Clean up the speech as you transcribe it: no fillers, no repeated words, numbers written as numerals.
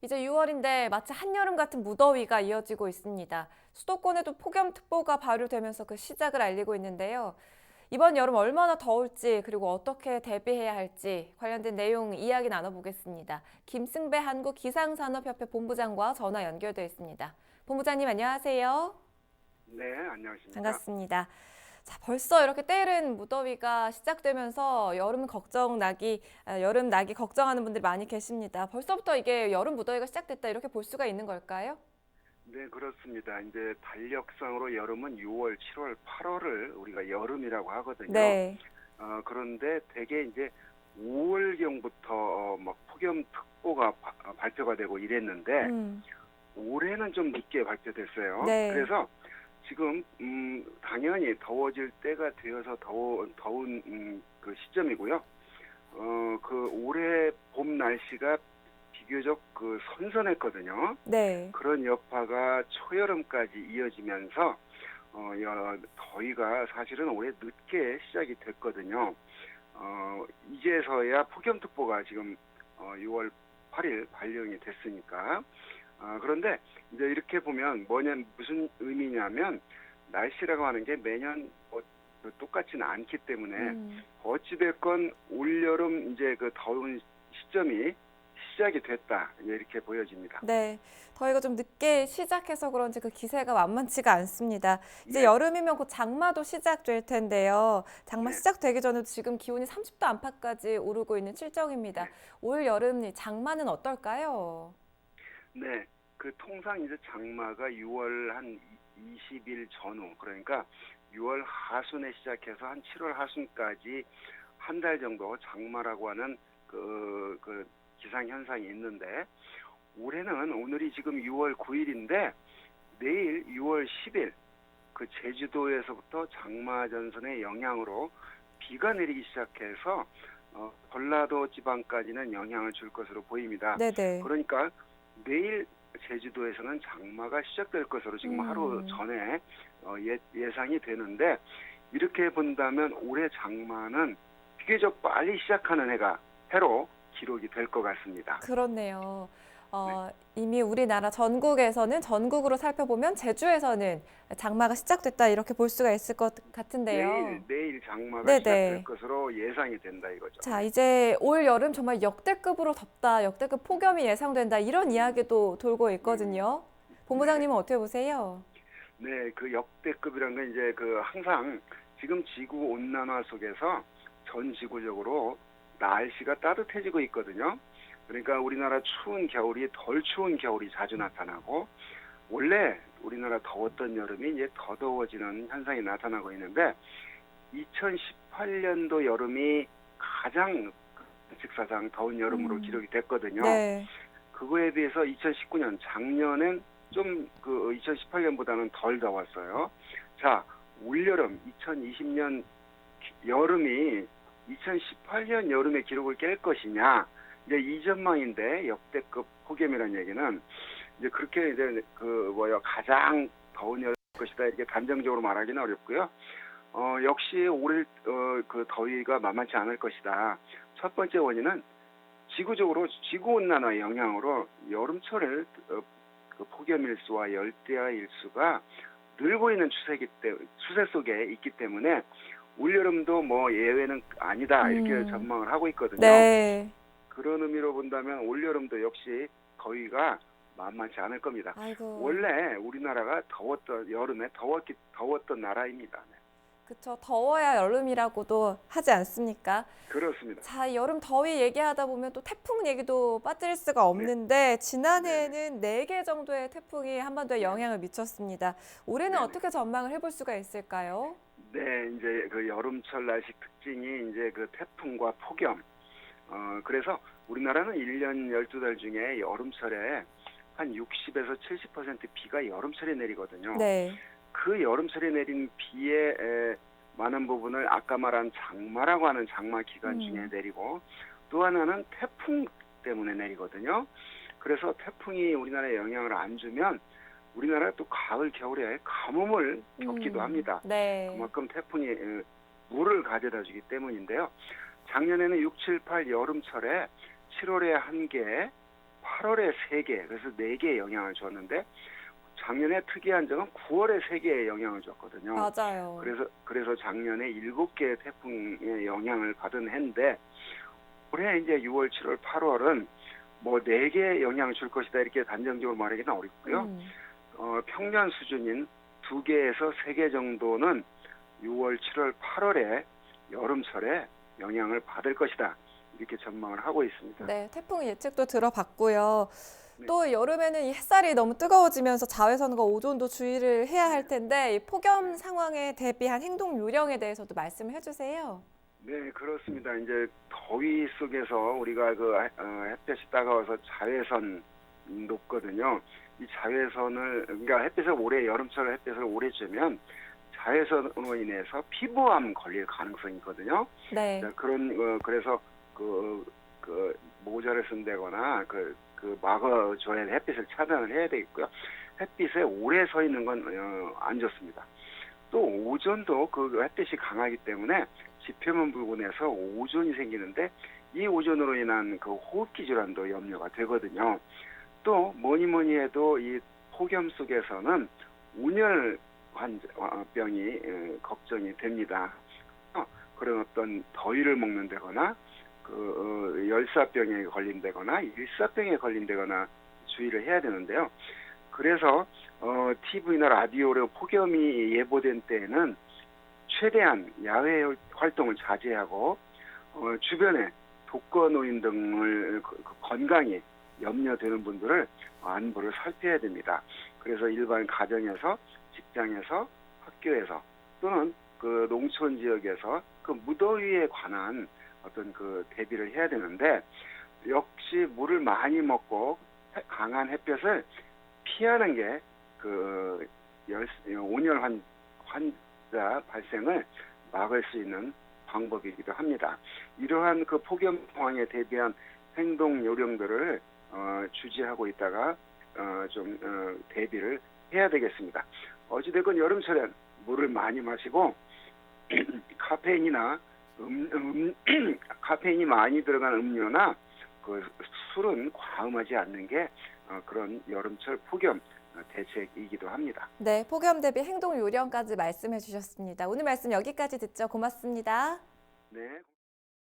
이제 6월인데 마치 한여름 같은 무더위가 이어지고 있습니다. 수도권에도 폭염특보가 발효되면서 그 시작을 알리고 있는데요. 이번 여름 얼마나 더울지 그리고 어떻게 대비해야 할지 관련된 내용 이야기 나눠보겠습니다. 김승배 한국기상산업협회 본부장과 전화 연결되어 있습니다. 본부장님 안녕하세요. 네, 안녕하십니까. 반갑습니다. 자, 벌써 이렇게 때이른 무더위가 시작되면서 여름 나기 걱정하는 분들이 많이 계십니다. 벌써부터 이게 여름 무더위가 시작됐다 이렇게 볼 수가 있는 걸까요? 네, 그렇습니다. 이제 달력상으로 여름은 6월, 7월, 8월을 우리가 여름이라고 하거든요. 네. 그런데 대개 이제 5월경부터 막 폭염특보가 발표가 되고 이랬는데 음, 올해는 좀 늦게 발표됐어요. 네. 그래서 지금 당연히 더워질 때가 되어서 더운 그 시점이고요. 그 올해 봄 날씨가 비교적 그 선선했거든요. 네. 그런 여파가 초여름까지 이어지면서 더위가 사실은 올해 늦게 시작이 됐거든요. 이제서야 폭염특보가 지금 6월 8일 발령이 됐으니까. 그런데 이제 이렇게 보면 무슨 의미냐면 날씨라고 하는 게 매년 똑같지는 않기 때문에 음, 어찌됐건 올여름 이제 그 더운 시점이 시작이 됐다 이렇게 보여집니다. 네. 더위가 좀 늦게 시작해서 그런지 그 기세가 만만치가 않습니다. 이제 네, 여름이면 곧 장마도 시작될 텐데요. 장마 네, 시작되기 전에도 지금 기온이 30도 안팎까지 오르고 있는 실정입니다. 네, 올 여름 장마는 어떨까요? 네. 그 통상 이제 장마가 6월 한 20일 전후 그러니까 6월 하순에 시작해서 한 7월 하순까지 한 달 정도 장마라고 하는 그 기상 현상이 있는데 올해는 오늘이 지금 6월 9일인데 내일 6월 10일 그 제주도에서부터 장마 전선의 영향으로 비가 내리기 시작해서 전라도 지방까지는 영향을 줄 것으로 보입니다. 네네. 그러니까 내일 제주도에서는 장마가 시작될 것으로 지금 하루 음. 전에 예상이 되는데 이렇게 본다면 올해 장마는 비교적 빨리 시작하는 해로 기록이 될 것 같습니다. 그렇네요. 네. 이미 우리나라 전국에서는 전국으로 살펴보면 제주에서는 장마가 시작됐다 이렇게 볼 수가 있을 것 같은데요. 내일 장마가 시작될 네네. 것으로 예상이 된다 이거죠. 자, 네. 이제 올 여름 정말 역대급으로 덥다, 역대급 폭염이 예상된다 이런 이야기도 돌고 음, 있거든요. 네. 본부장님은 어떻게 보세요? 네, 그 역대급이라는 건 이제 그 항상 지금 지구 온난화 속에서 전 지구적으로 날씨가 따뜻해지고 있거든요. 그러니까 우리나라 추운 겨울이 덜 추운 겨울이 자주 나타나고 원래 우리나라 더웠던 여름이 이제 더 더워지는 현상이 나타나고 있는데 2018년도 여름이 가장 직사상 더운 여름으로 음, 기록이 됐거든요. 네. 그거에 비해서 2019년 작년엔 좀 그 2018년보다는 덜 더웠어요. 자, 올여름 2020년 여름이 2018년 여름의 기록을 깰 것이냐 이제 이 전망인데 역대급 폭염이라는 얘기는 이제 그렇게 이제 가장 더운 여름일 것이다 이렇게 단정적으로 말하기는 어렵고요. 역시 올해 그 더위가 만만치 않을 것이다. 첫 번째 원인은 지구적으로 지구 온난화 영향으로 여름철에 그 폭염 일수와 열대야 일수가 늘고 있는 추세 속에 있기 때문에 올여름도 뭐 예외는 아니다 이렇게 음, 전망을 하고 있거든요. 네. 그런 의미로 본다면 올여름도 역시 더위가 만만치 않을 겁니다. 아이고. 원래 우리나라가 여름에 더웠던 나라입니다. 네. 그쵸. 더워야 여름이라고도 하지 않습니까? 그렇습니다. 자, 여름 더위 얘기하다 보면 또 태풍 얘기도 빠뜨릴 수가 네, 없는데 네네, 지난해에는 4개 정도의 태풍이 한반도에 네네, 영향을 미쳤습니다. 올해는 네네. 어떻게 전망을 해볼 수가 있을까요? 네, 이제 그 여름철 날씨 특징이 이제 그 태풍과 폭염. 그래서 우리나라는 1년 12달 중에 여름철에 한 60에서 70% 비가 여름철에 내리거든요. 네. 그 여름철에 내린 비의 많은 부분을 아까 말한 장마라고 하는 장마 기간 중에 음, 내리고 또 하나는 태풍 때문에 내리거든요. 그래서 태풍이 우리나라에 영향을 안 주면 우리나라 또 가을 겨울에 가뭄을 겪기도 합니다. 네. 그만큼 태풍이 물을 가져다 주기 때문인데요. 작년에는 6, 7, 8 여름철에 7월에 한 개, 8월에 3개, 그래서 4개의 영향을 줬는데 작년에 특이한 점은 9월에 3개의 영향을 줬거든요. 맞아요. 그래서 작년에 7개의 태풍의 영향을 받은 해인데 올해 이제 6월, 7월, 8월은 뭐 4개의 영향을 줄 것이다 이렇게 단정적으로 말하기는 어렵고요. 평년 수준인 2개에서 3개 정도는 6월, 7월, 8월에 여름철에 영향을 받을 것이다. 이렇게 전망을 하고 있습니다. 네, 태풍 예측도 들어봤고요. 네. 또 여름에는 이 햇살이 너무 뜨거워지면서 자외선과 오존도 주의를 해야 할 텐데 이 폭염 상황에 대비한 행동 요령에 대해서도 말씀을 해주세요. 네, 그렇습니다. 이제 더위 속에서 우리가 그 햇볕이 따가워서 자외선 높거든요. 이 자외선을 그러니까 햇빛을 오래 여름철 햇빛을 오래 쬐면 자외선으로 인해서 피부암 걸릴 가능성이 있거든요. 네. 자, 그래서 그 모자를 쓴다거나 막아줘야 햇빛을 차단을 해야 되겠고요. 햇빛에 오래 서 있는 건 안 좋습니다. 또 오존도 그 햇빛이 강하기 때문에 지표면 부분에서 오존이 생기는데 이 오존으로 인한 그 호흡기 질환도 염려가 되거든요. 또 뭐니 해도 이 폭염 속에서는 온열 병이 걱정이 됩니다. 그런 어떤 더위를 먹는다거나 열사병에 걸린다거나 일사병에 걸린다거나 주의를 해야 되는데요. 그래서 TV나 라디오로 폭염이 예보된 때에는 최대한 야외 활동을 자제하고 주변에 독거노인 등을 건강이 염려되는 분들을 안부를 살펴야 됩니다. 그래서 일반 가정에서, 직장에서, 학교에서 또는 그 농촌 지역에서 그 무더위에 관한 어떤 그 대비를 해야 되는데 역시 물을 많이 먹고 강한 햇볕을 피하는 게 그 온열 환자 발생을 막을 수 있는 방법이기도 합니다. 이러한 그 폭염 상황에 대비한 행동 요령들을 주지하고 있다가 좀 대비를 해야 되겠습니다. 어찌됐건 여름철엔 물을 많이 마시고 카페인이나 카페인이 많이 들어간 음료나 그 술은 과음하지 않는 게 그런 여름철 폭염 대책이기도 합니다. 네, 폭염 대비 행동 요령까지 말씀해 주셨습니다. 오늘 말씀 여기까지 듣죠. 고맙습니다. 네.